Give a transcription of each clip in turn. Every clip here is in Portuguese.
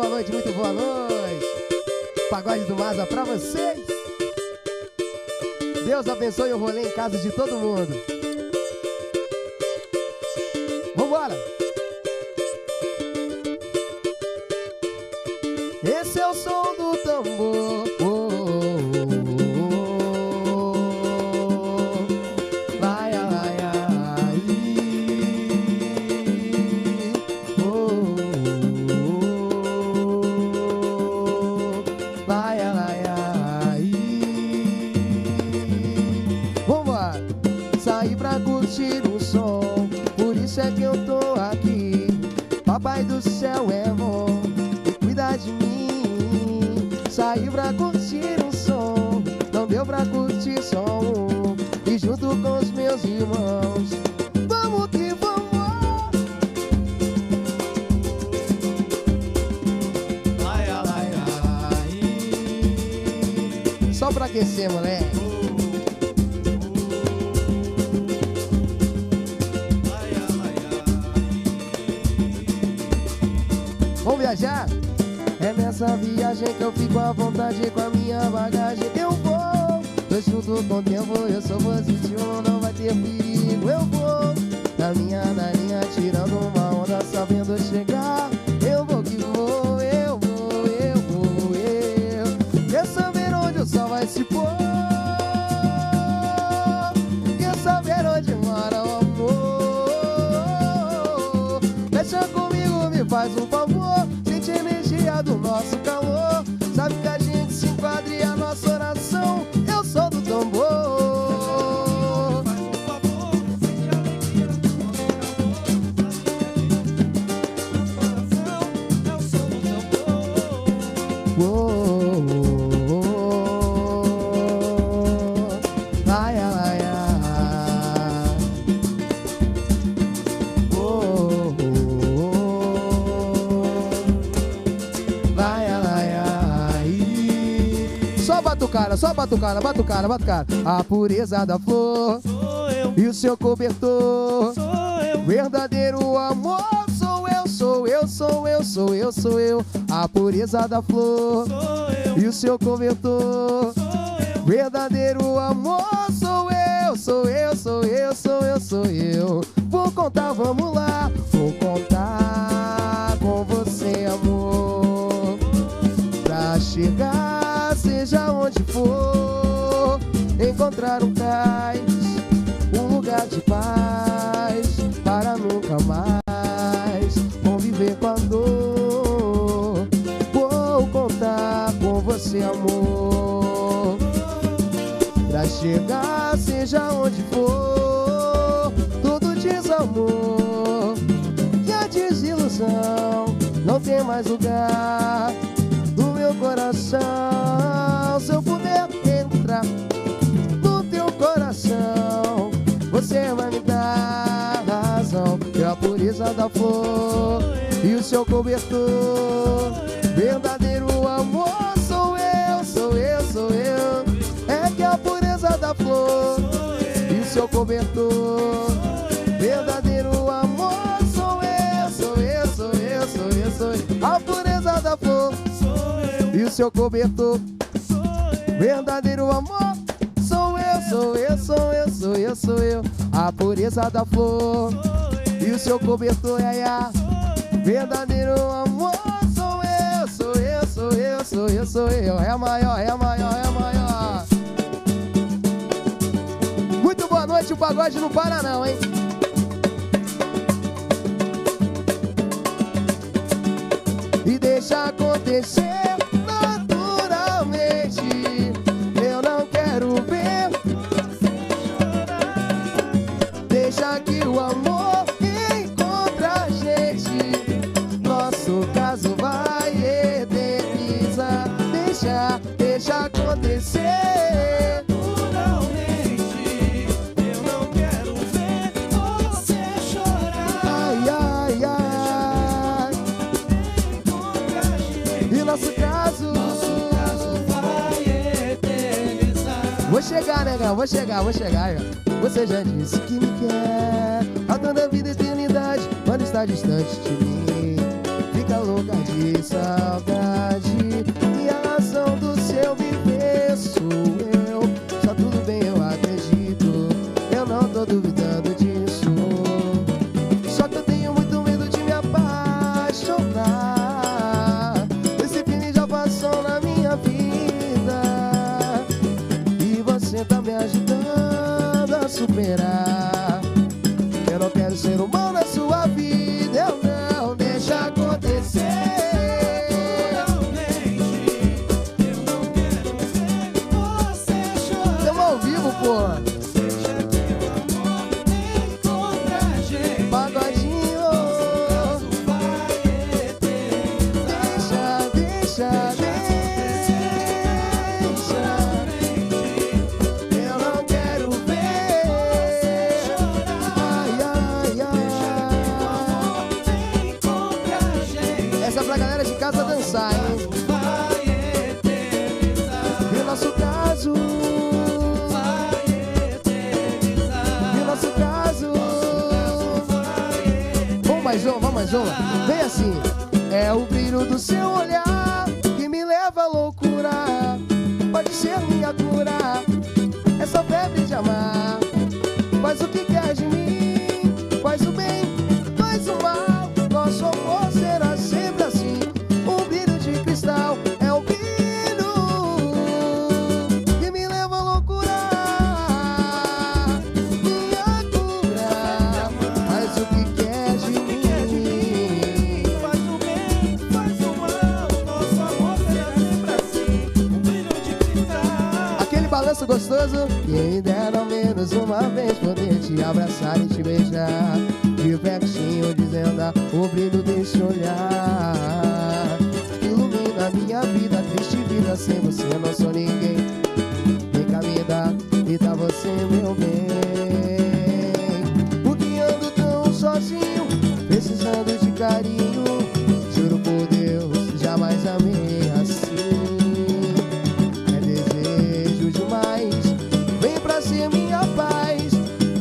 boa noite, muito boa noite. Pagode do Maza pra vocês. Deus abençoe o rolê em casa de todo mundo. Vambora! Esse é o som do tambor. É que eu tô aqui. Papai do céu é bom e cuida de mim. Saí pra curtir um som, não deu pra curtir só um. E junto com os meus irmãos, vamos que vamos. Ai, ai, ai. Só pra aquecer, moleque. Vamos viajar? É nessa viagem que eu fico à vontade com a minha bagagem. Eu vou, tô junto com o tempo, eu sou positivo, não vai ter perigo. Eu vou, na minha narinha, tirando uma onda, sabendo chegar. Eu vou que vou, eu vou, eu vou, eu. Quer saber onde o sol vai se pôr? Quer saber onde mora o amor? Deixa comigo, me faz um favor. Sente a energia do nosso calor. Sabe que a gente se enquadra e a nossa oração. Eu sou do tambor. Faz um favor, sente a alegria do nosso calor. Eu sou do tambor. Ai, ai, ai. Só batucada, batucada, batucada. A pureza da flor sou eu. E o seu cobertor sou eu. Verdadeiro amor sou eu, sou eu, sou eu, sou eu, sou eu. A pureza da flor sou eu. E o seu cobertor sou eu. Verdadeiro amor sou eu, sou eu, sou eu, sou eu, sou eu. Vou contar, vamos lá. Vou contar com você, amor, pra chegar, seja onde for, encontrar um cais, um lugar de paz, para nunca mais conviver com a dor. Vou contar com você, amor, pra chegar, seja onde for, todo desamor e a desilusão não tem mais lugar no meu coração. Se eu puder entrar no teu coração, você vai me dar razão. Que a pureza da flor e o seu cobertor, verdadeiro amor sou eu, sou eu, sou eu. É que a pureza da flor e o seu cobertor, verdadeiro amor sou eu, sou eu, sou eu, sou eu, sou eu. A pureza da flor e o seu cobertor, verdadeiro amor sou eu, sou eu, sou eu, sou eu, sou eu. A pureza da flor e o seu cobertor, iaia. Verdadeiro amor sou eu, sou eu, sou eu, sou eu, sou eu. É maior, é maior, é maior. Muito boa noite, o pagode não para não, hein? E deixa acontecer naturalmente. Eu não quero ver você chorar. Deixa que o amor encontre a gente. Nosso caso vai eternizar. Deixa acontecer naturalmente. Eu não quero ver você chorar. Ai, ai, ai. E nosso caso vai eternizar. Vou chegar, negão, vou chegar. Você já disse que me quer a toda a vida e eternidade. Quando está distante de mim, fica louca de saudade. E a razão do seu viver sou eu. Só tudo bem, eu acredito, eu não tô duvidando disso. Só que eu tenho muito medo de me apaixonar. Esse feeling já passou na minha vida e você tá me ajudando a superar. Eu não quero ser humano na sua vida, eu não deixa acontecer. Naturalmente, eu não quero ver você chorar. Tamo ao vivo, pô. Deixa que o amor encontre a gente. Pagodinho. Nosso caso vai eternizar. Deixa. Eu não quero ver. Ai, ai, ai. Encontre a gente. Essa é pra galera de casa dançar, hein? Vai eternizar. E o nosso caso. Vai eternizar. E o nosso caso. Vamos mais uma. Vem assim. É o brilho do seu olhar que me leva à loucura. Pode ser minha cura. Essa febre de amar. Faz o que quer de mim. Faz o bem, faz o mal. Nosso amor será sempre assim. Um brilho de cristal. É o brilho que me leva à loucura. Minha cura. Faz o que quer de mim. Faz o bem, faz o mal. Nosso amor será sempre assim. Um brilho de cristal. Aquele balanço gostoso. Quem dera ao menos uma vez poder te abraçar e te beijar de pertinho, dizendo o brilho desse olhar. Ilumina minha vida, triste vida, sem você eu não sou ninguém. Vem cá, me dá você, meu bem. Porque ando tão sozinho, precisando de carinho. Juro por Deus, jamais amei assim. É desejo demais, vem pra ser minha paz.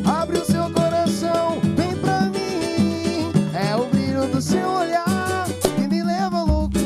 Abre o seu coração, vem pra mim. É o brilho do seu olhar que me leva à loucura.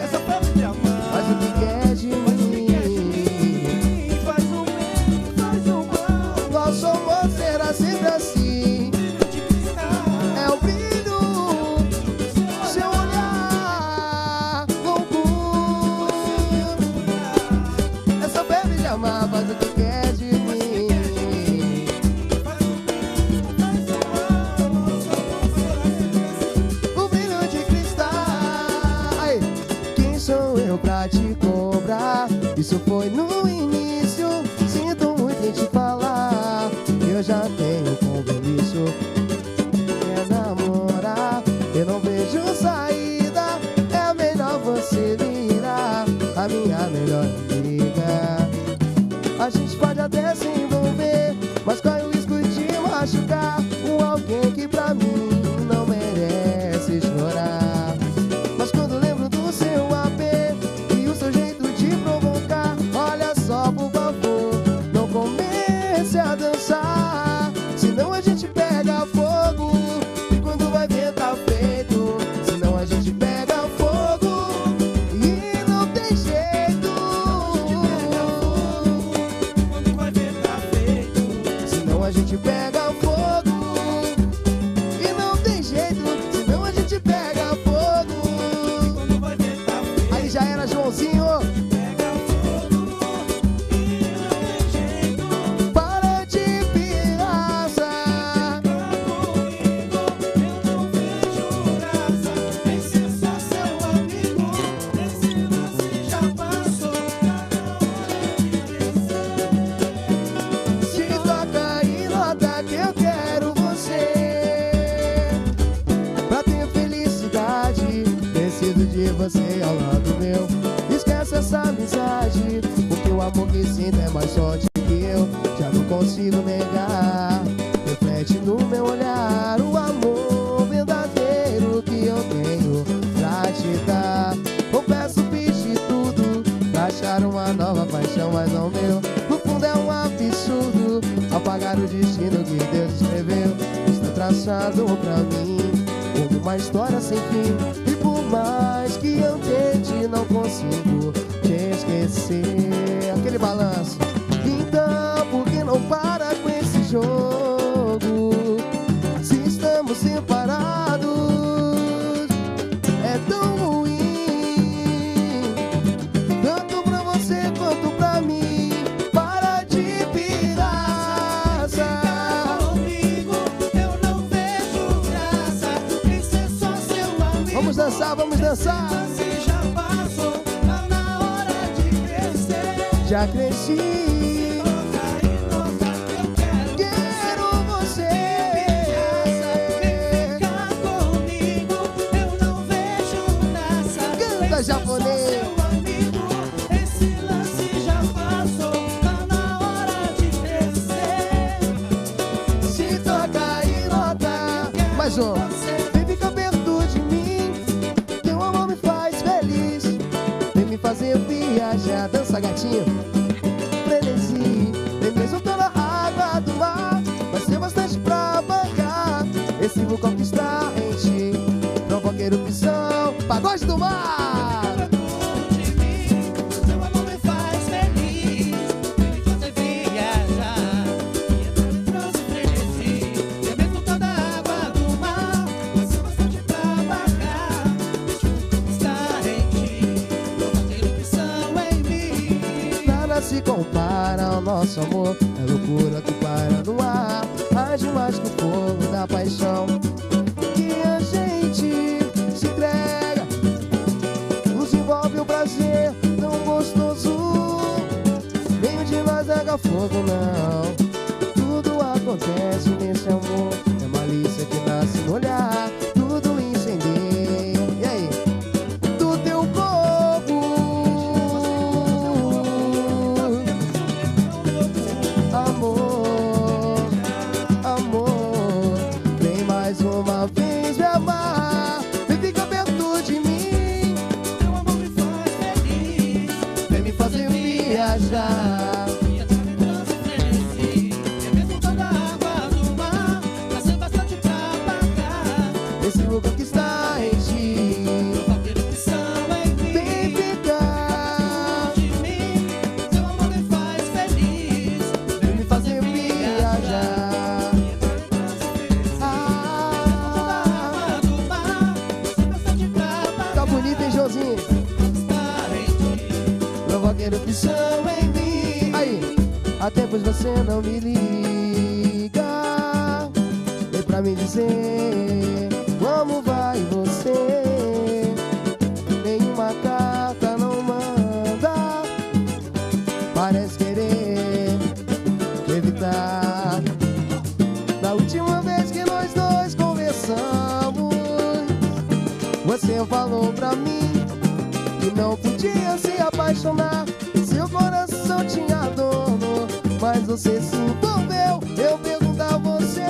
Essa febre de amar. Faz o que quer de mim. Faz o bem, faz o mal. Nosso amor será sempre assim. Brilho de cristal. É o brilho do seu olhar, loucura. Essa febre de amar faz o que quer de mim. O brilho de cristal. Aí. Quem sou eu pra te cobrar? Isso foi no início. Sinto muito em te falar. Eu já tenho compromisso. Quer namorar? Eu não vejo saída. É melhor você virar a minha melhor amiga. A gente pode até se envolver, mas corre o risco de machucar um alguém que pra mim não merece chorar. Mas quando lembro do seu AP e o seu jeito de provocar, olha só, por favor, não comece a dançar, senão a gente pega fogo. E quando vai ver tá feito, senão a gente pega fogo e não tem jeito. Quando vai ver tá feito. Senão a gente pega fogo e não tem jeito. Senão a gente pega fogo. Quando vai ver tá feito. Aí já era, Joãozinho. Pega fogo e não tem jeito. Para de pirraça. Tá comigo, eu não vejo graça. Em ser só seu amigo. Esse lance já passou. Tá na hora de descer. Se toca e nota que eu quero você. Pra ter felicidade, preciso de você ao lado meu. Esquece essa amizade, porque o amor que sinto é mais forte que eu. Já não consigo negar. Reflete no meu olhar o amor verdadeiro que eu tenho pra te dar. Confesso, fiz de tudo pra achar uma nova paixão, mas não meu. No fundo é um absurdo apagar o destino que Deus escreveu. Está abraçado pra mim, como uma história sem fim. E por mais que eu tente, não consigo te esquecer. Aquele balanço. Então, por que não para com esse jogo? Se estamos separados, é tão ruim, tanto pra você quanto pra mim. Para de pirraça. Comigo eu não vejo graça em ser só seu amigo. Vamos dançar, vamos dançar. Se já passou, tá na hora de crescer. Já cresci. Quero você. Canta, japonês. Esse lance já passou, tá na hora de crescer. Se toca e nota. Mais um. Vem ficar perto de mim, teu amor me faz feliz. Vem me fazer viajar. Dança, gatinho. Frenesi. Vem me soltar na água do mar. Vai ser bastante pra bancar. Esse vou conquistar em ti. Provoca erupção. Pagode do mar. De mim, seu amor me faz feliz. Vem me fazer viajar. E entrar em transe frenesi. Vem me soltar da água do mar. Vai ser bastante pra bancar. Deixa eu conquistar em ti. Provoca erupção em mim. Nada se compara ao nosso amor. É loucura que para no ar. Age mais que o fogo da paixão. Que a gente se entrega. Nos envolve o prazer tão gostoso. Nenhum de nós nega fogo, não. Tudo acontece nesse amor. É malícia que nasce no olhar. Tudo incendeia. E aí? Do teu corpo. Amor, amor, vem mais uma vez me amar. Vem ficar perto de mim, Seu amor me faz feliz. vem me fazer viajar. E entrar em transe frenesi. Vem me soltar da água do mar. Vai ser bastante pra pagar. Esse vou conquistar em ti. Provoca erupção em mim. Vem ficar, De mim, seu amor me faz feliz. vem me fazer viajar. E entrar em transe frenesi. Ah, Água do mar. Vai ser bastante pra pagar. tá bonito, hein, Joãozinho? Conquistar em ti. Provoca erupção em mim. Aí, há tempos você não me liga. Vem pra me dizer como vai você. Nenhuma carta não manda. Parece querer evitar. Da última vez que nós dois conversamos, você falou pra mim que não podia se apaixonar. Seu coração tinha dono, mas você se envolveu. Eu pergunto a você,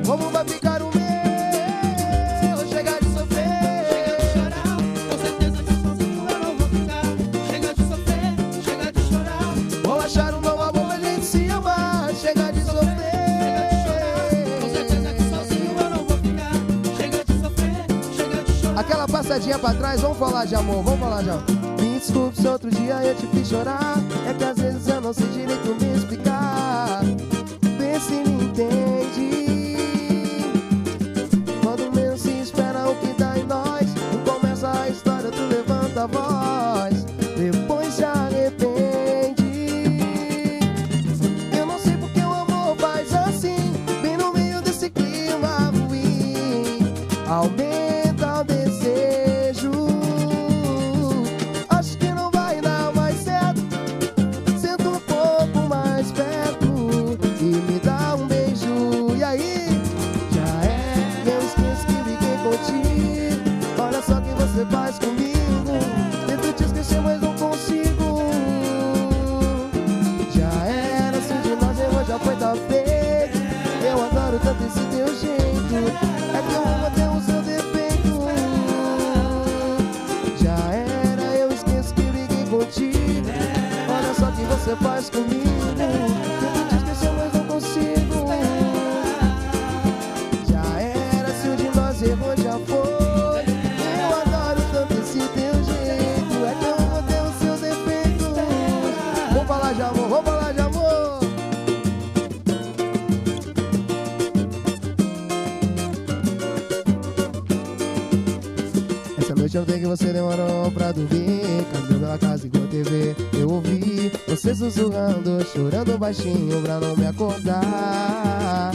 como vai ficar o meu? Chegar de sofrer. Chega de chorar, com certeza que sozinho eu não vou ficar. Chega de sofrer, chega de chorar. Vou achar um novo amor pra gente se amar. Chegar de sofrer. Com certeza que sozinho eu não vou ficar. Chega de sofrer, chega de chorar. Aquela passadinha pra trás, vamos falar de amor, vamos falar de amor. Me desculpe se outro dia eu te fiz chorar. É que às vezes eu não sei direito me explicar. Vê se me entende. Quando menos se espera o que dá em nós, começa a história, tu levanta a voz, depois se arrepende. Eu não sei porque o amor faz assim, bem no meio desse clima ruim. Aumenta o desejo. Acho que não vai dar mais certo. Senta um pouco mais perto e me dá um beijo. E aí? Já é, eu esqueço que liguei contigo. Olha só o que você faz comigo. Tento te esquecer, mas não consigo. Já era, assim de nós errou, já foi da feito. Eu adoro tanto esse teu jeito. É que eu amo até o seu defeito. Já era, eu esqueço que liguei contigo. Olha só o que você faz comigo. Tento te esquecer, mas não consigo. foi. Eu adoro tanto esse teu jeito. É que eu amo até os seus defeitos. Vamos falar de amor, vamos falar de amor. Essa noite eu sei que você demorou pra dormir. Caminhou pela casa igual TV. Eu ouvi você sussurrando, chorando baixinho pra não me acordar.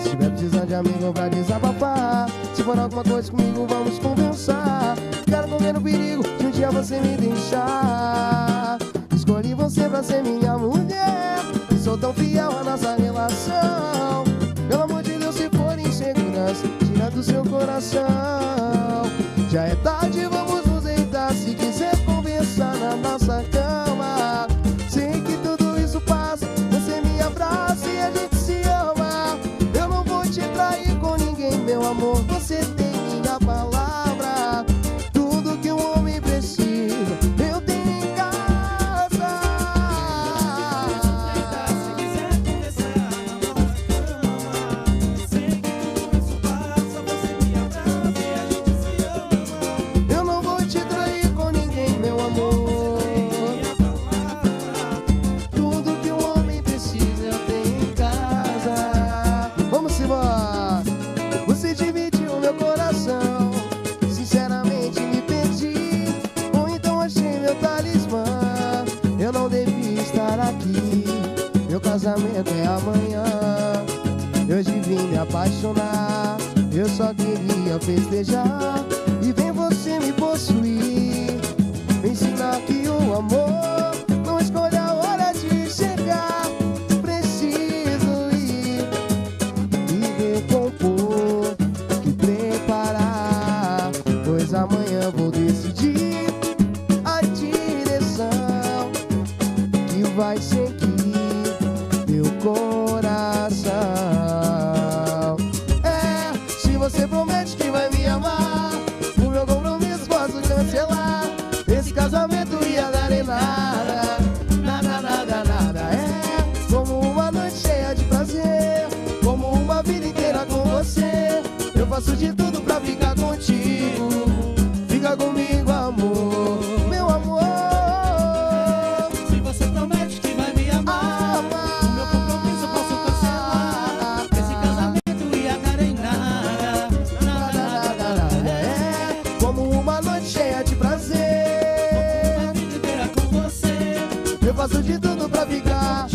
Se tiver precisando de amigo pra desabafar, se for alguma coisa comigo, vamos conversar. Quero correr no perigo de um dia você me deixar. Escolhi você pra ser minha mulher e sou tão fiel à nossa relação. Pelo amor de Deus, se for insegurança, tira do seu coração. Já é tarde, vamos nos deitar. Se quiser conversar na nossa cama, sei que tudo isso passa. Você me abraça e a gente se ama. Eu não vou te trair com ninguém, meu amor. Você tem minha palavra. Tudo que um homem precisa, eu tenho em casa. Se quiser conversar na nossa cama, sei que tudo isso passa. Você me abraça e a gente se ama. Eu não vou te trair com ninguém, meu amor. Tudo que um homem precisa, eu tenho em casa. Vamos embora. Você dividiu meu coração. Sinceramente me perdi, ou então achei meu talismã. Eu não devia estar aqui. Meu casamento é amanhã. Eu devia me apaixonar. Eu só queria festejar. E vem você me possuir, me ensinar que o amor não escolhe a hora de chegar. Preciso ir e recompor e preparar, pois amanhã vou decidir a direção que vai seguir meu coração. É, se você promete que vai me amar, o meu compromisso posso cancelar. Esse casamento ia dar em nada, nada, nada, nada. É como uma noite cheia de prazer, como uma vida inteira com você. Eu faço de tudo pra ficar contigo. Fica comigo, amor, meu amor. Se você promete que vai me amar, o meu compromisso posso cancelar. Esse casamento ia dar em nada, nada, nada, nada. É como uma noite cheia de prazer. Uma vida inteira com você. Eu faço de tudo pra ficar.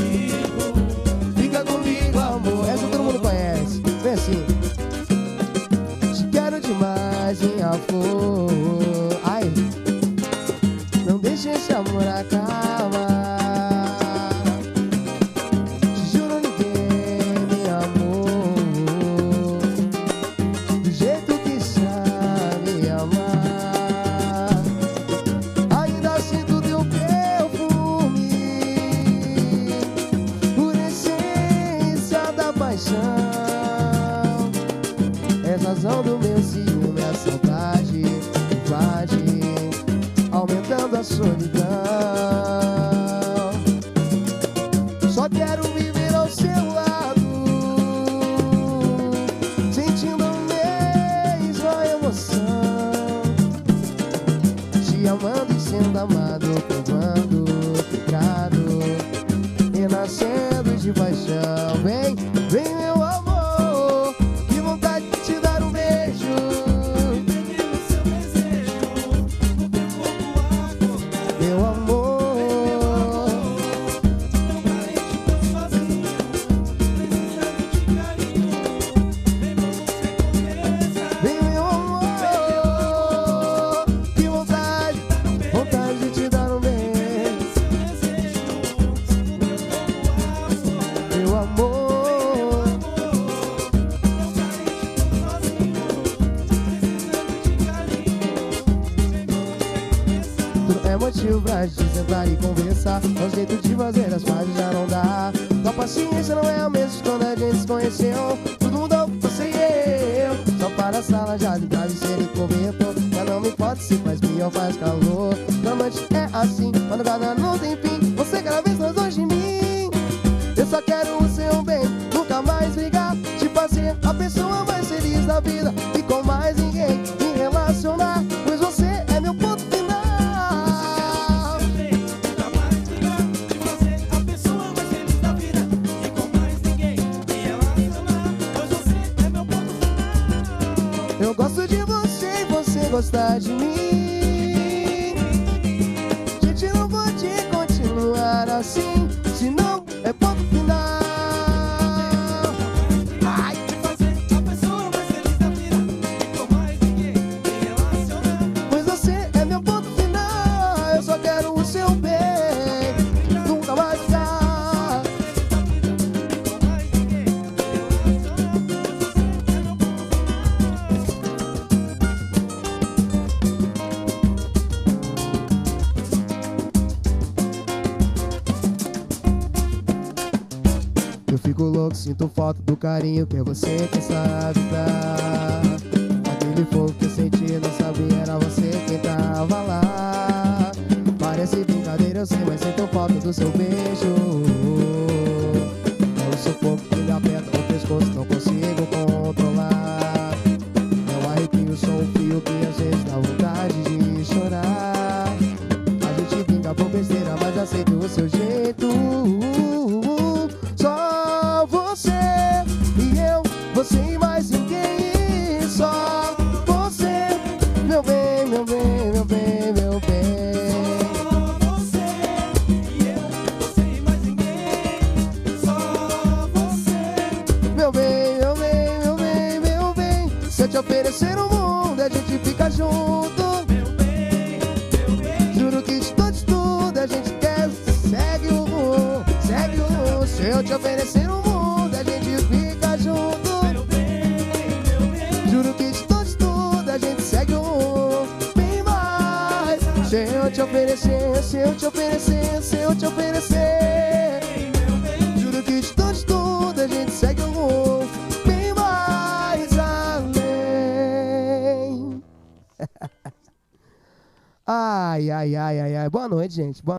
Fica comigo, amor. Essa todo mundo conhece. Vem assim. Te quero demais, minha flor. Ai, não deixe esse amor acabar. Te juro, ninguém me amou do jeito que sabe amar. Ainda sinto teu perfume, por essência da paixão. És razão do meu ciúme, a saudade invade, aumentando a solidão. Só quero viver ao seu lado, sentindo a mesma emoção, te amando e sendo amado, provando pecado, renascendo de paixão. Vem, vem, meu amor, que vontade de te dar um beijo. Viver no seu desejo, no teu corpo acordar. Meu amor, Meu carente, tô sozinho, precisando de carinho. Vem pra você conversar. vem, meu amor, que vontade, vontade de te dar um beijo. No seu desejo, no teu corpo acordar. Meu amor, Meu carente, tô sozinho, precisando de carinho. Vem pra você conversar. tudo é motivo pra gente sentar e conversar. É um jeito de fazer as pazes, já não dá. Tua paciência não é a mesma de quando a gente se conheceu. Tudo mudou, você e eu. Só para a sala, já de travesseiro e cobertor. Já não me importa se faz frio ou faz calor. Normalmente é assim, madrugada não tem fim. Você cada vez mais longe de mim. Eu só quero o seu bem, nunca mais brigar. Te fazer a pessoa mais feliz da da vida e com mais ninguém me relacionar, pois você é meu ponto final. Nunca mais ligar de fazer a pessoa mais feliz da vida e com mais ninguém me relacionar, pois você é meu ponto final. Eu gosto de você e você gosta de mim. Gente, não pode continuar assim, senão é ponto final. Ai, De fazer a pessoa mais feliz da vida e com mais ninguém me relacionar, pois você é meu ponto final. Eu só quero o seu bem, nunca mais ficar. com mais ninguém me relacionar, pois você é meu ponto final. Eu fico louco, sinto falta do carinho que é você quem sabe dar. Aquele fogo que eu senti, não sabia, era você quem tava lá. Parece brincadeira, eu sei, mas sinto falta do seu beijo. É o sufoco que me aperta no pescoço, não consigo controlar. Meu arrepio, sou um fio que às vezes dá vontade de chorar. A gente brinca por besteira, mas aceito o seu jeito. Só você e eu, você e mais ninguém. Só você, meu bem, meu bem, meu bem, meu bem. Só você e eu, você e mais ninguém. Só você. Meu bem, meu bem, meu bem, meu bem. Se eu te oferecer o mundo, a gente fica junto. Meu bem, meu bem. Juro que de tudo a gente quer. Segue o rumo, segue o rumo. Se eu te oferecer o mundo, a gente fica junto. Meu bem, meu bem. Juro que de tudo a gente segue o rumo bem mais. Se eu te oferecer, se eu te oferecer, se eu te oferecer. Meu bem, Juro que de tudo a gente segue o rumo bem mais além. Ai, ai, ai, ai, ai. Boa noite, gente. Boa